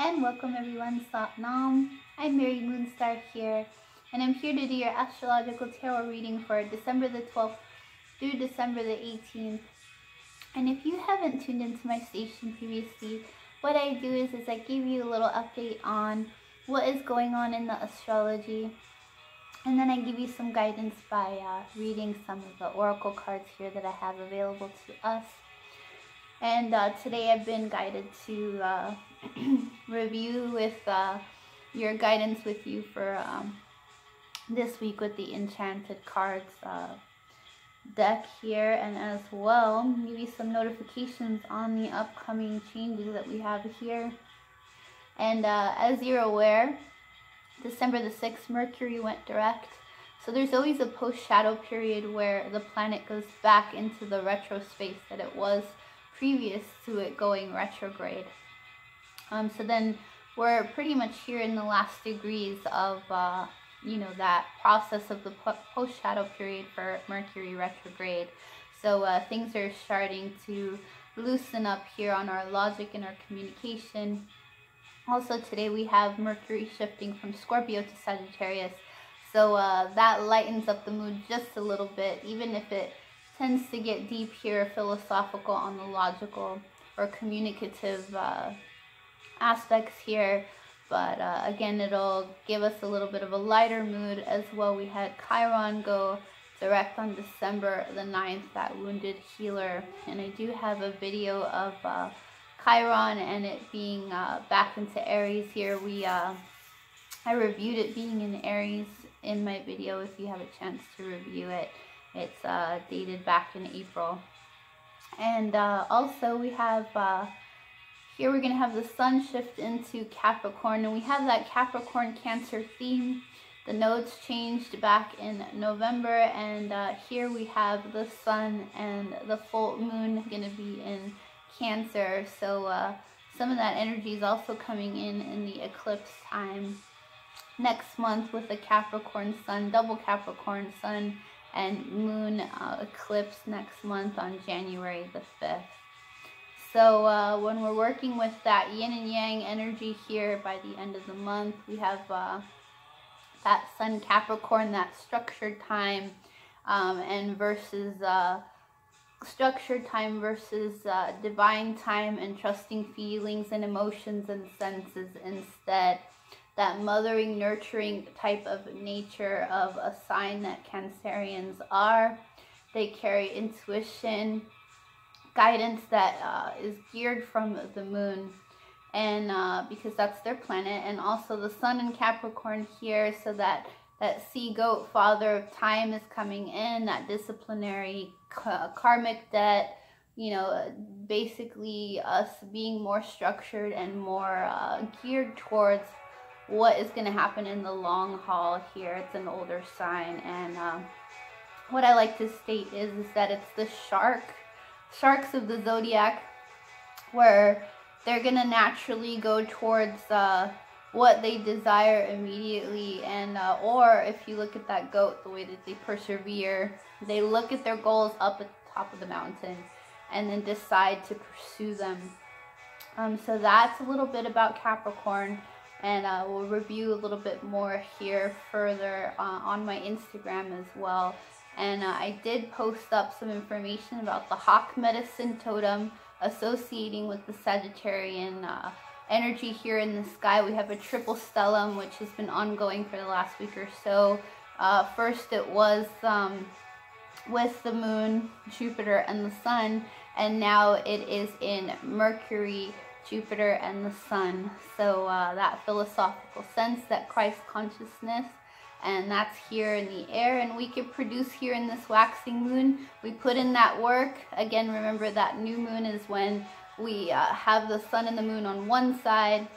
and welcome everyone, Sat Nam. I'm Mary Moonstar here, and I'm here to do your astrological tarot reading for December the 12th through December the 18th. And if you haven't tuned into my station previously, what I do is I give you a little update on what is going on in the astrology, and then I give you some guidance by reading some of the oracle cards here that I have available to us. And today I've been guided to review with your guidance with you for this week with the Enchanted Cards deck here, and as well give you some notifications on the upcoming changes that we have here. And as you're aware, December the 6th, Mercury went direct. So there's always a post-shadow period where the planet goes back into the retro space that it was previous to it going retrograde. So then we're pretty much here in the last degrees of that process of the post-shadow period for Mercury retrograde. So things are starting to loosen up here on our logic and our communication. Also today we have Mercury shifting from Scorpio to Sagittarius, so that lightens up the mood just a little bit, even if it tends to get deep here, philosophical on the logical or communicative aspects here. But again, it'll give us a little bit of a lighter mood as well. We had Chiron go direct on December the 9th, that wounded healer. And I do have a video of Chiron and it being back into Aries here. I reviewed it being in Aries in my video if you have a chance to review it. It's dated back in April. And also we have, here we're going to have the sun shift into Capricorn. And we have that Capricorn Cancer theme. The nodes changed back in November. And here we have the sun and the full moon going to be in Cancer. So some of that energy is also coming in the eclipse time next month with the Capricorn sun, double Capricorn sun and moon eclipse next month on January the 5th. So when we're working with that yin and yang energy here by the end of the month, we have that sun Capricorn, that structured time and versus structured time versus divine time and trusting feelings and emotions and senses instead. That mothering, nurturing type of nature of a sign that Cancerians are. They carry intuition, guidance that is geared from the moon, and because that's their planet, and also the sun in Capricorn here, so that sea goat father of time is coming in, that disciplinary karmic debt, basically us being more structured and more geared towards what is going to happen in the long haul here. It's an older sign, and what I like to state is that it's the sharks of the zodiac, where they're going to naturally go towards what they desire immediately, and or if you look at that goat, the way that they persevere, they look at their goals up at the top of the mountain and then decide to pursue them. So that's a little bit about Capricorn. And we'll review a little bit more here further on my Instagram as well. And I did post up some information about the hawk medicine totem associating with the Sagittarian energy here in the sky. We have a triple stellium, which has been ongoing for the last week or so. First it was with the moon, Jupiter, and the sun, and now it is in Mercury, Jupiter, and the sun. So that philosophical sense, that Christ consciousness, and that's here in the air, and we can produce here in this waxing moon. We put in that work. Again, remember that new moon is when we have the sun and the moon on one side,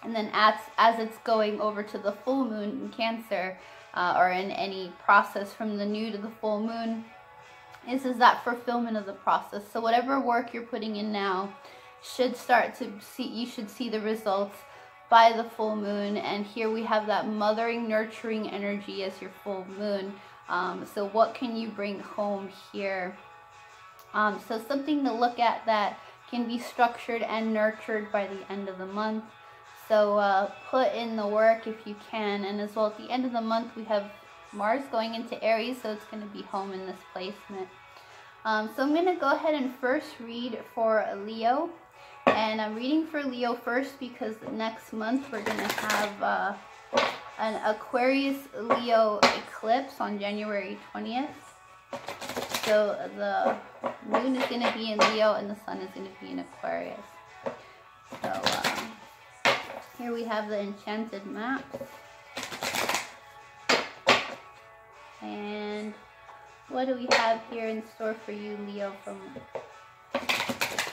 and then as it's going over to the full moon in Cancer, or in any process from the new to the full moon, is that fulfillment of the process. So whatever work you're putting in now should start to see, you should see the results by the full moon. And here we have that mothering, nurturing energy as your full moon. So what can you bring home here? So something to look at that can be structured and nurtured by the end of the month. So put in the work if you can. And as well, at the end of the month, we have Mars going into Aries, so it's going to be home in this placement. So I'm going to go ahead and first read for Leo. And I'm reading for Leo first because next month we're going to have an Aquarius Leo eclipse on January 20th. So the moon is going to be in Leo and the sun is going to be in Aquarius. So here we have the enchanted map. And what do we have here in store for you, Leo, from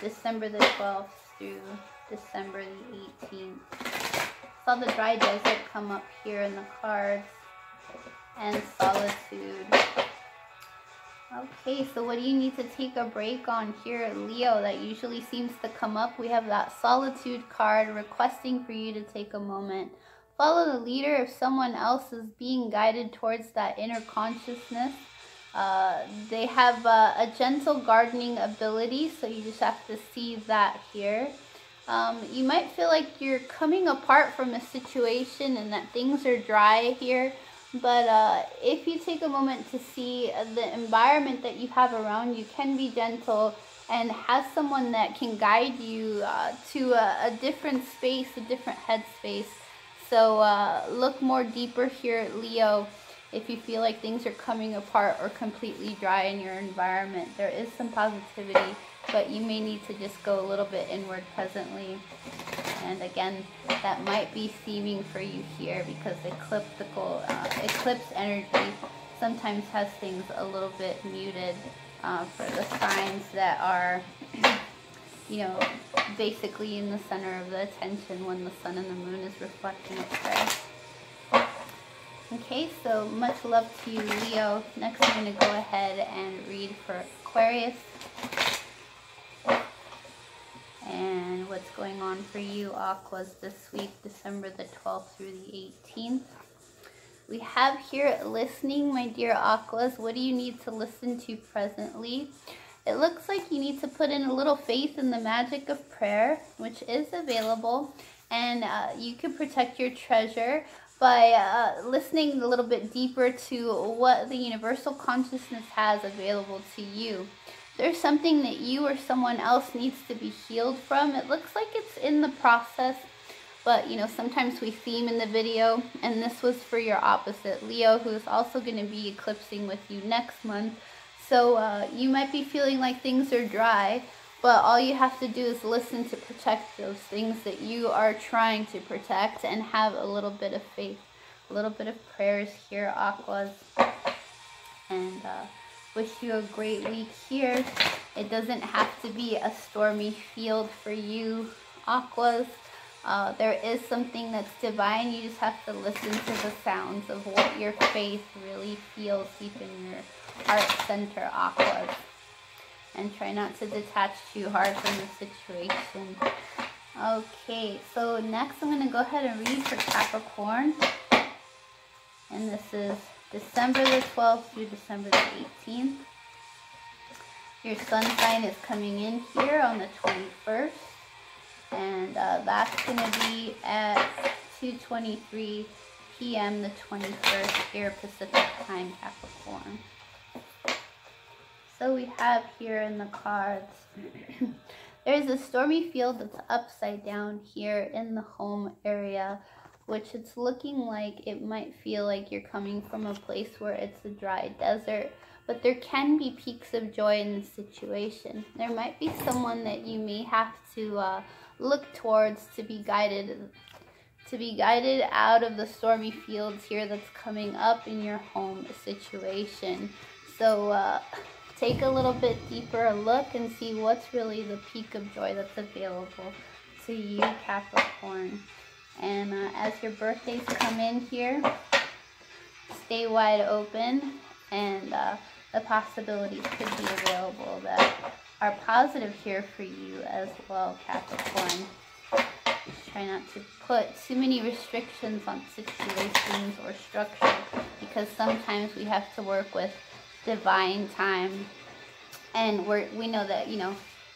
December the 12th through December the 18th? Saw the dry desert come up here in the cards, and solitude. Okay, so what do you need to take a break on here, Leo? That usually seems to come up. We have that solitude card requesting for you to take a moment. Follow the leader if someone else is being guided towards that inner consciousness. They have a gentle gardening ability, so you just have to see that here. You might feel like you're coming apart from a situation and that things are dry here. But if you take a moment to see the environment that you have around you can be gentle and has someone that can guide you to a different space, a different headspace. So look more deeper here, Leo, if you feel like things are coming apart or completely dry in your environment. There is some positivity, but you may need to just go a little bit inward presently. And again, that might be theming for you here because eclipse energy sometimes has things a little bit muted for the signs that are, you know, basically in the center of the attention when the sun and the moon is reflecting itself. Okay, so much love to you, Leo. Next, I'm going to go ahead and read for Aquarius. And what's going on for you, Aquas, this week, December the 12th through the 18th. We have here listening, my dear Aquas. What do you need to listen to presently? It looks like you need to put in a little faith in the magic of prayer, which is available. And you can protect your treasure by listening a little bit deeper to what the universal consciousness has available to you. There's something that you or someone else needs to be healed from. It looks like it's in the process, but you know, sometimes we theme in the video, and this was for your opposite, Leo, who is also going to be eclipsing with you next month. So you might be feeling like things are dry, but all you have to do is listen to protect those things that you are trying to protect and have a little bit of faith, a little bit of prayers here, Aquas. And wish you a great week here. It doesn't have to be a stormy field for you, Aquas. There is something that's divine. You just have to listen to the sounds of what your faith really feels deep in your heart center, Aquas. And try not to detach too hard from the situation. Okay, so next I'm going to go ahead and read for Capricorn. And this is December the 12th through December the 18th. Your sun sign is coming in here on the 21st. And that's going to be at 2:23 p.m. the 21st here Pacific time, Capricorn. So we have here in the cards, there's a stormy field that's upside down here in the home area, which it's looking like it might feel like you're coming from a place where it's a dry desert, but there can be peaks of joy in the situation. There might be someone that you may have to look towards to be guided out of the stormy fields here that's coming up in your home situation. So take a little bit deeper look and see what's really the peak of joy that's available to you, Capricorn. And as your birthdays come in here, stay wide open, and the possibilities could be available that are positive here for you as well, Capricorn. Just try not to put too many restrictions on situations or structure, because sometimes we have to work with divine time, and we know that, you know,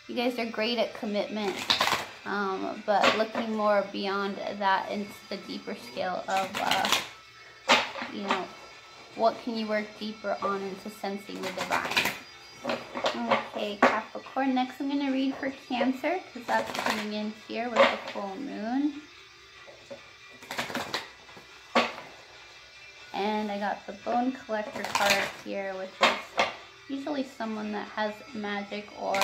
you guys are great at commitment, but looking more beyond that into the deeper scale of, you know, what can you work deeper on into sensing the divine. Okay, Capricorn. Next I'm going to read for Cancer, because that's coming in here with the full moon. And I got the Bone Collector card here, which is usually someone that has magic or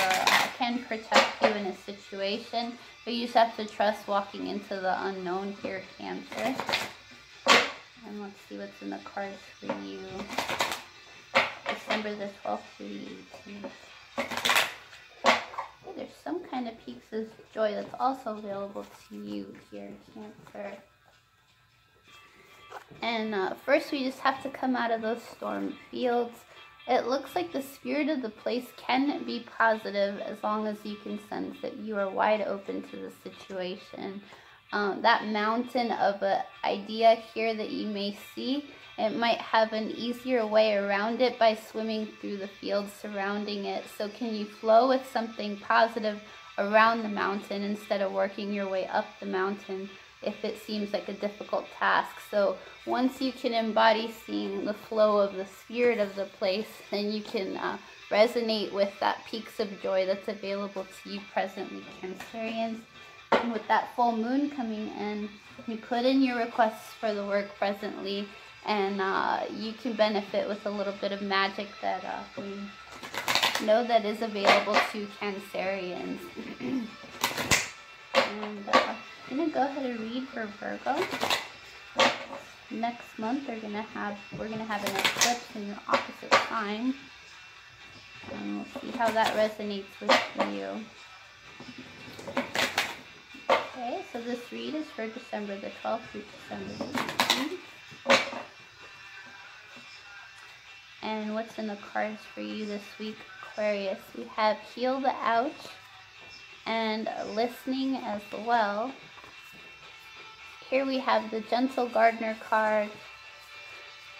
can protect you in a situation. But you just have to trust walking into the unknown here, Cancer. And let's see what's in the cards for you. December the 12th through the 18th. Okay, there's some kind of peaks of joy that's also available to you here, Cancer. And first we just have to come out of those storm fields. It looks like the spirit of the place can be positive as long as you can sense that you are wide open to the situation. That mountain of an idea here that you may see, it might have an easier way around it by swimming through the fields surrounding it. So can you flow with something positive around the mountain instead of working your way up the mountain if it seems like a difficult task? So once you can embody seeing the flow of the spirit of the place, then you can resonate with that peaks of joy that's available to you presently, Cancerians. And with that full moon coming in, you put in your requests for the work presently, and you can benefit with a little bit of magic that we know that is available to Cancerians. And I'm going to go ahead and read for Virgo. Next month we're gonna have an eclipse in your opposite sign. And we'll see how that resonates with you. Okay, so this read is for December the 12th through December the 18th. And what's in the cards for you this week, Aquarius? We have Heal the Ouch and Listening as well. Here we have the Gentle Gardener card,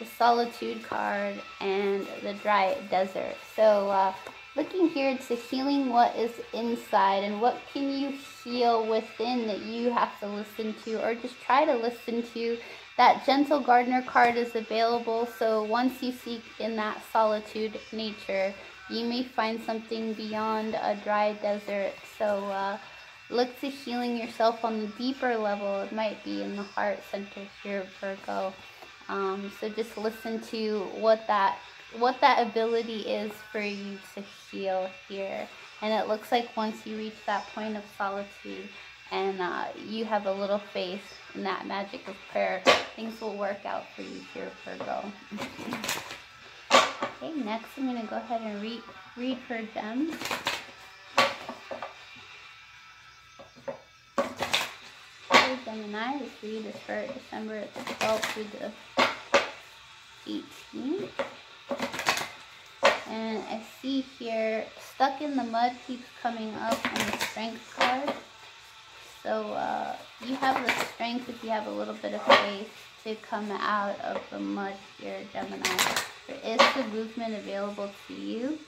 the Solitude card, and the Dry Desert. So looking here to healing what is inside and what can you heal within that you have to listen to or just try to listen to. That Gentle Gardener card is available, so once you seek in that solitude nature, you may find something beyond a dry desert. So look to healing yourself on the deeper level. It might be in the heart center here, Virgo. So just listen to what that ability is for you to heal here. And it looks like once you reach that point of solitude and you have a little faith in that magic of prayer, things will work out for you here, Virgo. Okay, next I'm going to go ahead and read for gems. Gemini, this read is for December 12th through the 18th. And I see here, Stuck in the Mud keeps coming up on the Strength card. So you have the strength if you have a little bit of faith to come out of the mud here, Gemini. There is the movement available to you.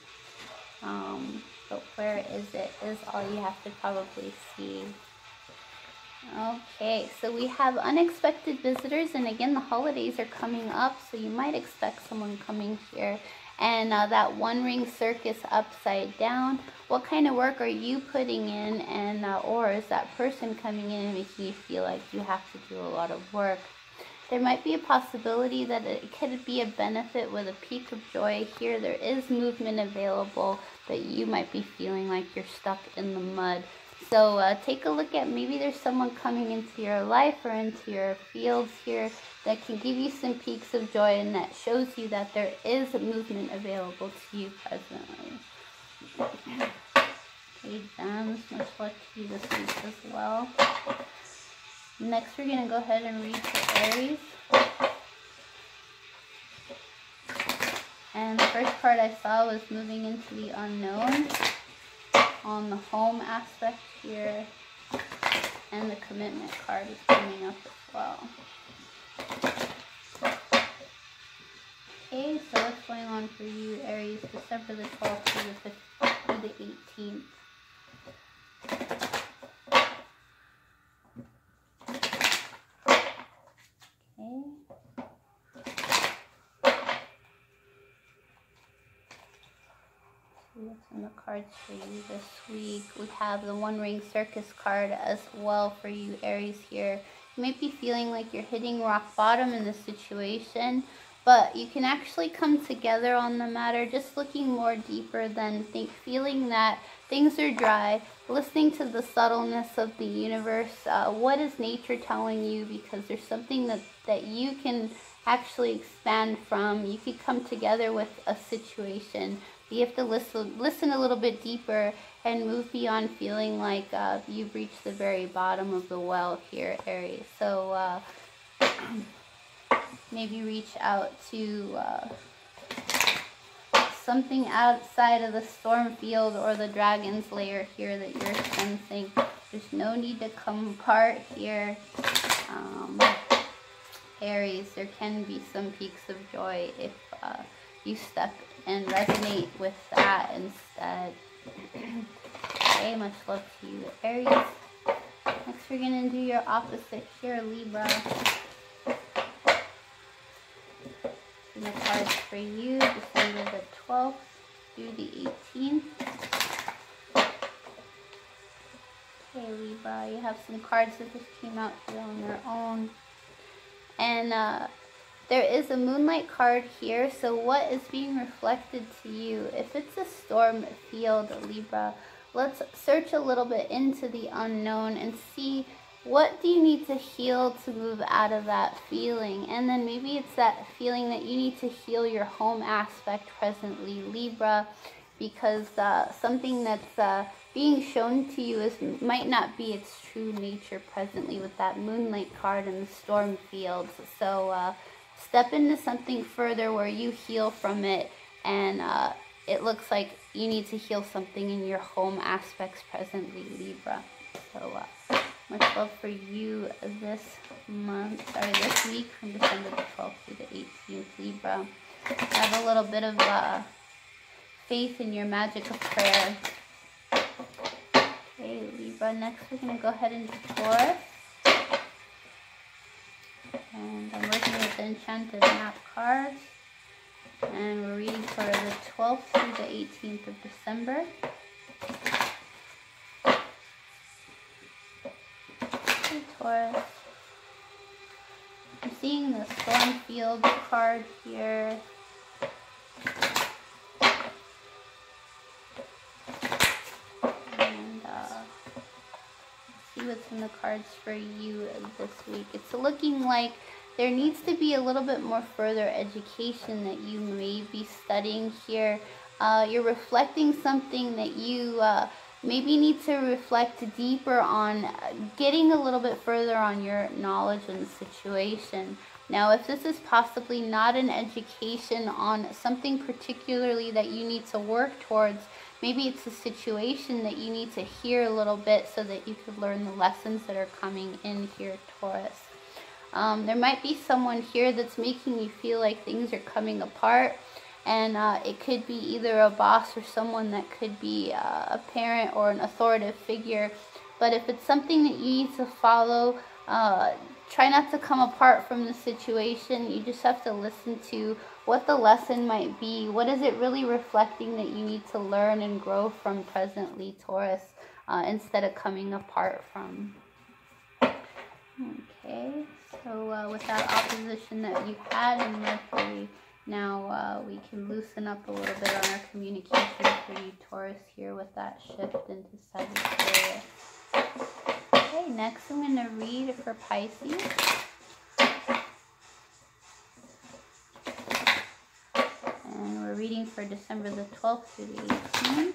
But where is it is all you have to probably see. Okay, so we have unexpected visitors, and again the holidays are coming up, so you might expect someone coming here. And that One Ring Circus upside down, what kind of work are you putting in, and or is that person coming in and making you feel like you have to do a lot of work? There might be a possibility that it could be a benefit with a peak of joy here. There is movement available, but you might be feeling like you're stuck in the mud. So take a look at, maybe there's someone coming into your life or into your fields here that can give you some peaks of joy and that shows you that there is movement available to you presently. Okay, gems, much luck to you this week as well. Next we're going to go ahead and read for Aries. And the first card I saw was moving into the unknown on the home aspect here, and the commitment card is coming up as well. Okay, so what's going on for you, Aries, December the 12th through the 18th? What's in the cards for you this week? We have the One Ring Circus card as well for you, Aries, here. You might be feeling like you're hitting rock bottom in this situation, but you can actually come together on the matter, just looking more deeper than feeling that things are dry, listening to the subtleness of the universe. What is nature telling you? Because there's something that you can actually expand from. You could come together with a situation. You have to listen a little bit deeper and move beyond feeling like you've reached the very bottom of the well here, Aries. So maybe reach out to something outside of the storm field or the dragon's lair here that you're sensing. There's no need to come apart here. Aries, there can be some peaks of joy if you step and resonate with that instead. Okay, much love to you, Aries. Next, we're going to do your opposite here, Libra. And the cards for you, December the 12th through the 18th. Okay, Libra, you have some cards that just came out here on their own. And there is a moonlight card here, so what is being reflected to you? If it's a storm field, Libra, let's search a little bit into the unknown and see what do you need to heal to move out of that feeling. And then maybe it's that feeling that you need to heal your home aspect presently, Libra, because something that's being shown to you might not be its true nature presently with that moonlight card and the storm fields. So step into something further where you heal from it, and it looks like you need to heal something in your home aspects presently, Libra. So much love for you this week from December the 12th through the 18th, Libra. Have a little bit of faith in your magic of prayer. Okay, Libra, next we're going to go ahead and do Taurus. And I'm working with the Enchanted Map cards. And we're reading for the 12th through the 18th of December. Okay, Taurus. I'm seeing the Storm Field card here. What's in the cards for you this week. It's looking like there needs to be a little bit more further education that you may be studying here. You're reflecting something that you maybe need to reflect deeper on, getting a little bit further on your knowledge in the situation. Now, if this is possibly not an education on something particularly that you need to work towards, maybe it's a situation that you need to hear a little bit so that you could learn the lessons that are coming in here, Taurus. There might be someone here that's making you feel like things are coming apart, and it could be either a boss or someone that could be a parent or an authoritative figure. But if it's something that you need to follow, try not to come apart from the situation. You just have to listen to what the lesson might be. What is it really reflecting that you need to learn and grow from presently, Taurus, instead of coming apart from? Okay, so with that opposition that you had in Mercury, now we can loosen up a little bit on our communication for you, Taurus, here with that shift into Sagittarius. Okay, next I'm going to read for Pisces. And we're reading for December the 12th through the 18th.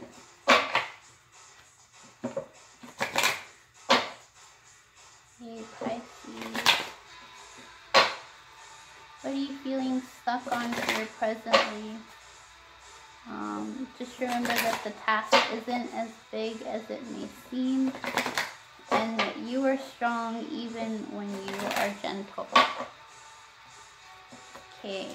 Okay, Pisces. What are you feeling stuck on here presently? Just remember that the task isn't as big as it may seem, and that you are strong even when you are gentle. Okay,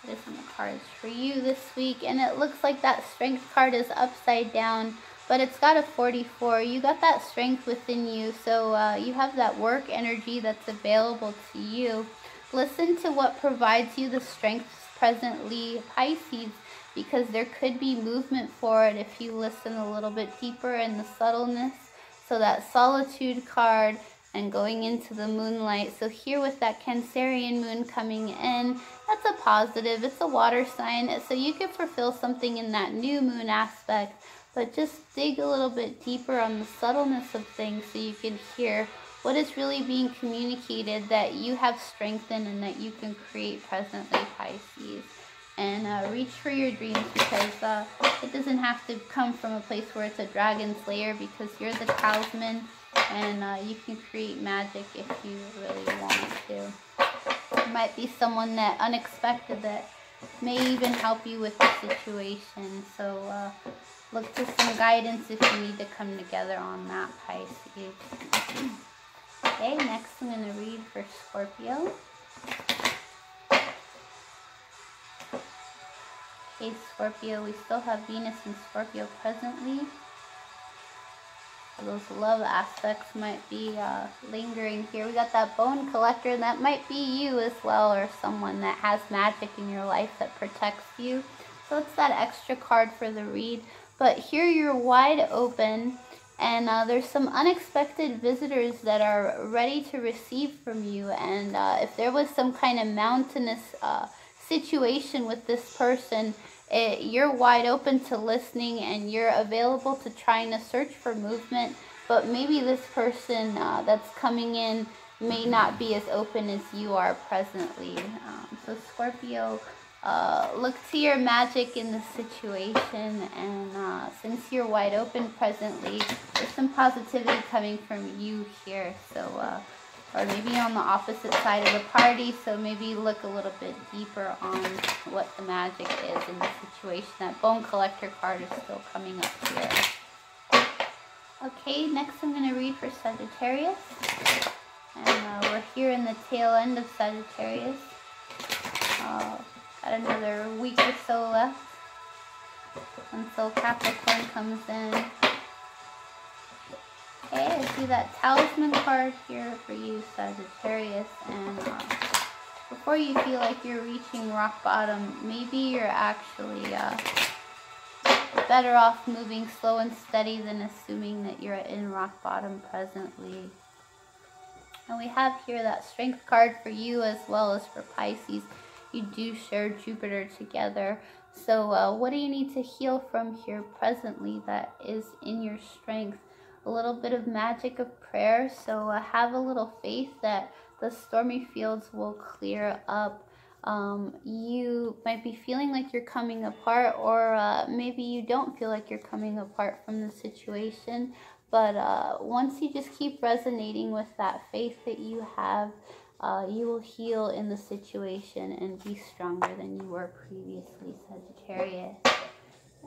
what is in the cards for you this week? And it looks like that strength card is upside down, but it's got a 44. You got that strength within you, so you have that work energy that's available to you. Listen to what provides you the strength presently, Pisces, because there could be movement forward if you listen a little bit deeper in the subtleness. So that solitude card and going into the moonlight. So here with that Cancerian moon coming in, that's a positive. It's a water sign. So you could fulfill something in that new moon aspect, but just dig a little bit deeper on the subtleness of things so you can hear what is really being communicated that you have strengthened and that you can create presently, Pisces. And reach for your dreams, because it doesn't have to come from a place where it's a dragon slayer, because you're the talisman, and you can create magic if you really want to. There might be someone that unexpected that may even help you with the situation. So look to some guidance if you need to come together on that, Pisces. Okay, next I'm going to read for Scorpio. Okay, Scorpio, we still have Venus in Scorpio presently. So those love aspects might be lingering here. We got that bone collector, and that might be you as well, or someone that has magic in your life that protects you. So it's that extra card for the read. But here you're wide open, and there's some unexpected visitors that are ready to receive from you. And if there was some kind of mountainous situation with this person, you're wide open to listening, and you're available to trying to search for movement. But maybe this person that's coming in may not be as open as you are presently. So Scorpio, look to your magic in the situation, and since you're wide open presently, there's some positivity coming from you here. So or maybe on the opposite side of the party, so maybe look a little bit deeper on what the magic is in the situation. That bone collector card is still coming up here. Okay, next I'm going to read for Sagittarius, and we're here in the tail end of Sagittarius. Got another week or so left until Capricorn comes in. Okay, I see that talisman card here for you, Sagittarius, and before you feel like you're reaching rock bottom, maybe you're actually better off moving slow and steady than assuming that you're in rock bottom presently. And we have here that strength card for you as well as for Pisces. You do share Jupiter together. So what do you need to heal from here presently that is in your strength? A little bit of magic of prayer. So have a little faith that the stormy fields will clear up. You might be feeling like you're coming apart, or maybe you don't feel like you're coming apart from the situation. But once you just keep resonating with that faith that you have, you will heal in the situation and be stronger than you were previously, Sagittarius.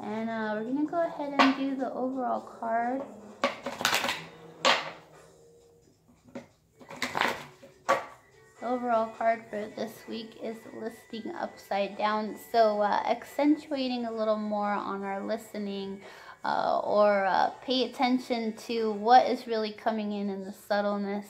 And we're going to go ahead and do the overall card. The overall card for this week is listing upside down. So accentuating a little more on our listening, or pay attention to what is really coming in the subtleness,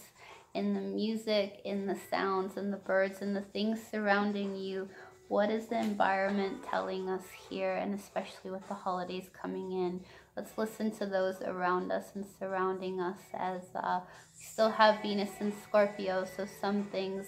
in the music, in the sounds, and the birds, and the things surrounding you. What is the environment telling us here? And especially with the holidays coming in, let's listen to those around us and surrounding us, as we still have Venus in Scorpio, so some things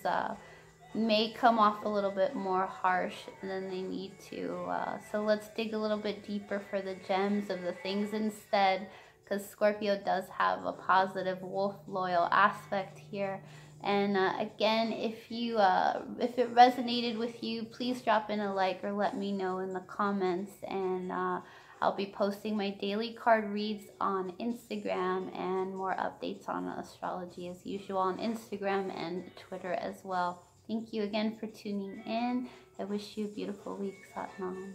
may come off a little bit more harsh than they need to. So let's dig a little bit deeper for the gems of the things instead, because Scorpio does have a positive wolf loyal aspect here. And again, if it resonated with you, please drop in a like or let me know in the comments. And I'll be posting my daily card reads on Instagram, and more updates on astrology as usual on Instagram and Twitter as well. Thank you again for tuning in. I wish you a beautiful week, Satnam.